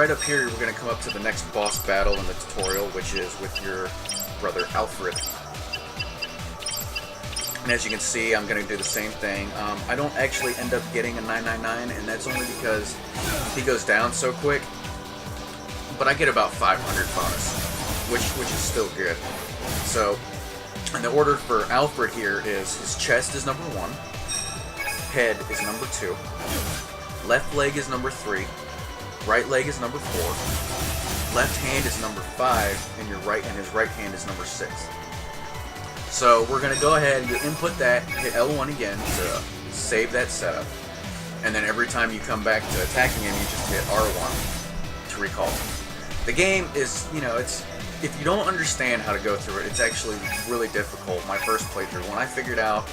right up here, we're going to come up to the next boss battle in the tutorial, which is with your brother Alfred. And as you can see, I'm going to do the same thing. I don't actually end up getting a 999, and that's only because he goes down so quick. But I get about 500 bonus, which is still good. So, and the order for Alfred here is his chest is number 1, head is number 2, left leg is number 3, right leg is number 4, left hand is number 5, and his right hand is number 6. So we're gonna go ahead, you input that, hit L1 again to save that setup, and then every time you come back to attacking him, you just hit R1 to recall. The game is, you know, if you don't understand how to go through it, it's actually really difficult. My first playthrough, when I figured out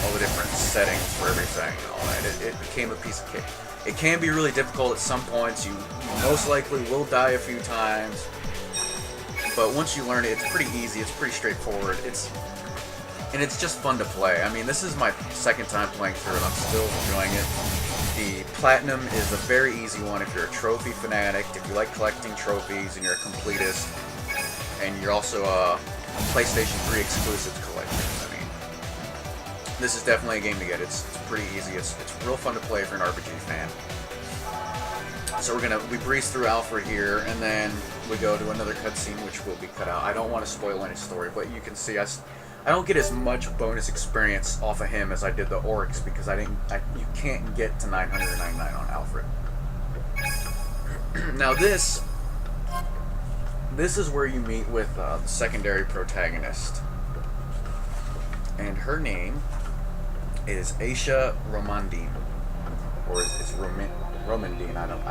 all the different settings for everything and all that, it became a piece of cake. It can be really difficult at some points. You most likely will die a few times, but once you learn it, it's pretty easy. It's pretty straightforward. And it's just fun to play. I mean, this is my second time playing through it. I'm still enjoying it. The Platinum is a very easy one if you're a trophy fanatic, if you like collecting trophies and you're a completist, and you're also a PlayStation 3 exclusive collector. I mean, this is definitely a game to get. It's pretty easy. It's real fun to play if you're an RPG fan. So we breeze through Alfred here, and then we go to another cutscene which will be cut out. I don't want to spoil any story, but you can see I don't get as much bonus experience off of him as I did the Oryx because you can't get to 999 on Alfred. Now this is where you meet with the secondary protagonist, and her name is Aisha Romandine, or it's Romandine. I don't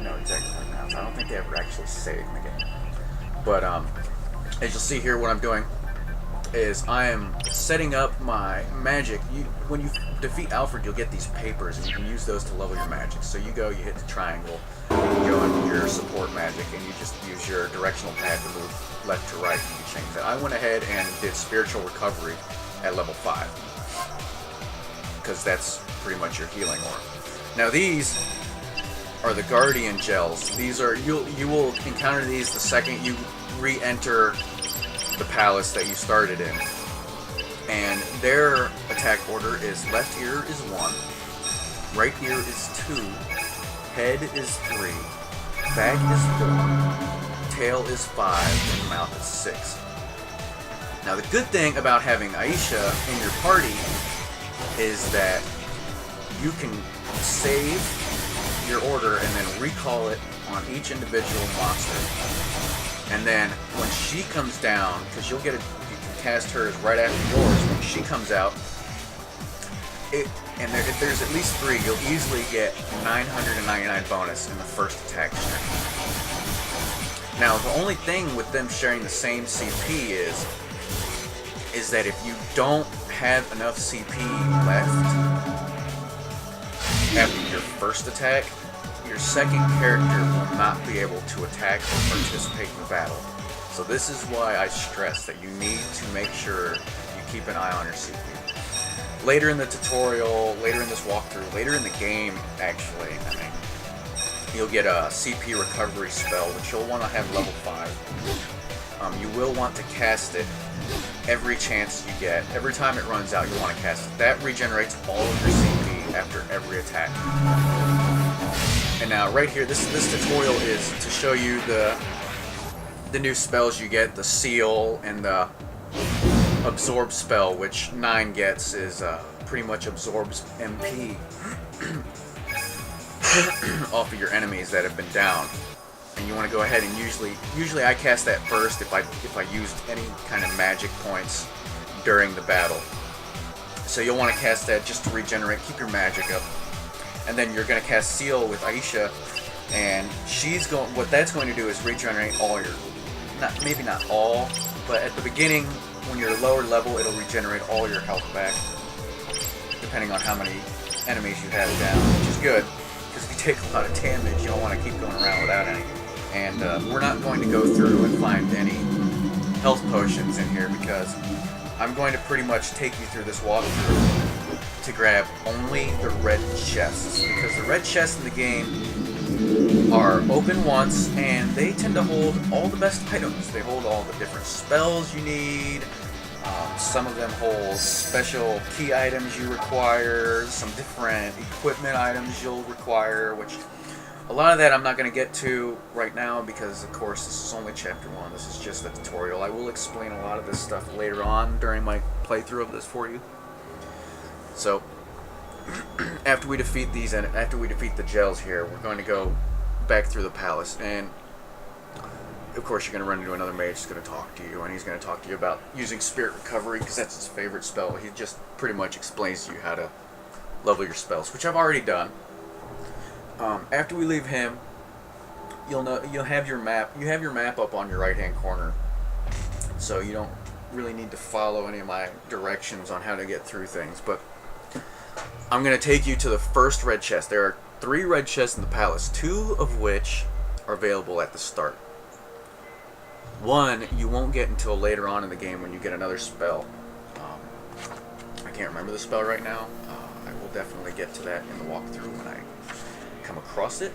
know exactly how to pronounce it. I don't think they ever actually say it in the game. But as you'll see here, what I'm doing is I am setting up my magic. When you defeat Alfred, you'll get these papers, and you can use those to level your magic. So you hit the triangle, you go into your support magic, and you just use your directional pad to move left to right, and you can change that. I went ahead and did spiritual recovery at level 5, because that's pretty much your healing orb. Now these are the Guardian Gels. These are you will encounter these the second you re-enter the palace that you started in, and their attack order is left ear is 1, right ear is 2, head is 3, back is 4, tail is 5, and mouth is 6. Now the good thing about having Aisha in your party is that you can save your order and then recall it on each individual monster. And then when she comes down, because you can cast hers right after yours, when she comes out, if there's at least 3, you'll easily get 999 bonus in the first attack string. Now the only thing with them sharing the same CP is that if you don't have enough CP left after your first attack, your second character will not be able to attack or participate in the battle. So this is why I stress that you need to make sure you keep an eye on your CP. Later in the tutorial, later in this walkthrough, later in the game actually, you'll get a CP recovery spell, which you'll want to have level 5. You will want to cast it every chance you get. Every time it runs out, you want to cast it. That regenerates all of your CP after every attack. And now right here, this tutorial is to show you the new spells you get, the seal and the absorb spell, which 9 gets is pretty much absorbs MP off of your enemies that have been down. And you want to go ahead and usually I cast that first if I used any kind of magic points during the battle. So you'll want to cast that just to regenerate, keep your magic up. And then you're going to cast Seal with Aisha, and what that's going to do is regenerate all your, maybe not all, but at the beginning, when you're lower level, it'll regenerate all your health back, depending on how many enemies you have down, which is good, because if you take a lot of damage, you don't want to keep going around without any. And we're not going to go through and find any health potions in here, because I'm going to pretty much take you through this walkthrough to grab only the red chests, because the red chests in the game are open once, and they tend to hold all the best items. They hold all the different spells you need. Some of them hold special key items you require, some different equipment items you'll require, which a lot of that I'm not going to get to right now because, of course, this is only Chapter 1. This is just a tutorial. I will explain a lot of this stuff later on during my playthrough of this for you. So, after we defeat these and after we defeat the gels here, we're going to go back through the palace, and of course you're going to run into another mage who's going to talk to you, and he's going to talk to you about using spirit recovery because that's his favorite spell. He just pretty much explains to you how to level your spells, which I've already done. After we leave him, you'll have your map. You have your map up on your right hand corner, so you don't really need to follow any of my directions on how to get through things. But I'm going to take you to the first red chest. There are 3 red chests in the palace, 2 of which are available at the start. 1 you won't get until later on in the game when you get another spell. I can't remember the spell right now. I will definitely get to that in the walkthrough when I come across it,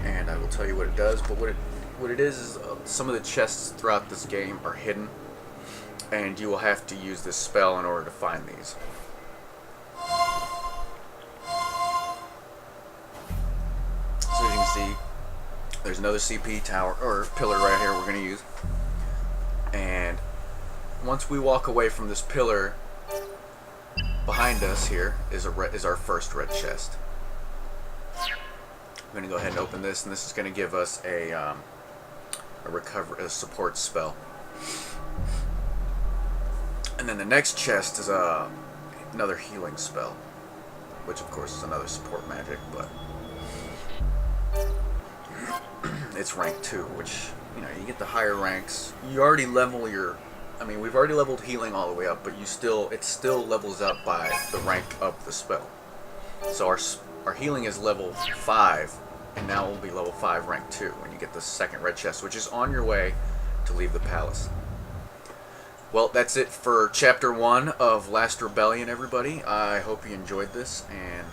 and I will tell you what it does. But what it is some of the chests throughout this game are hidden, and you will have to use this spell in order to find these. So as you can see, there's another CP tower or pillar right here we're going to use, and once we walk away from this pillar, behind us here is our first red chest. I'm going to go ahead and open this, and this is going to give us a support spell. And then the next chest is another healing spell, which of course is another support magic, but it's rank 2, which, you know, you get the higher ranks. You already level your, I mean, we've already leveled healing all the way up, but it still levels up by the rank of the spell. So our healing is level 5, and now we'll be level 5 rank 2 when you get the second red chest, which is on your way to leave the palace. Well, that's it for Chapter 1 of Last Rebellion, everybody. I hope you enjoyed this, and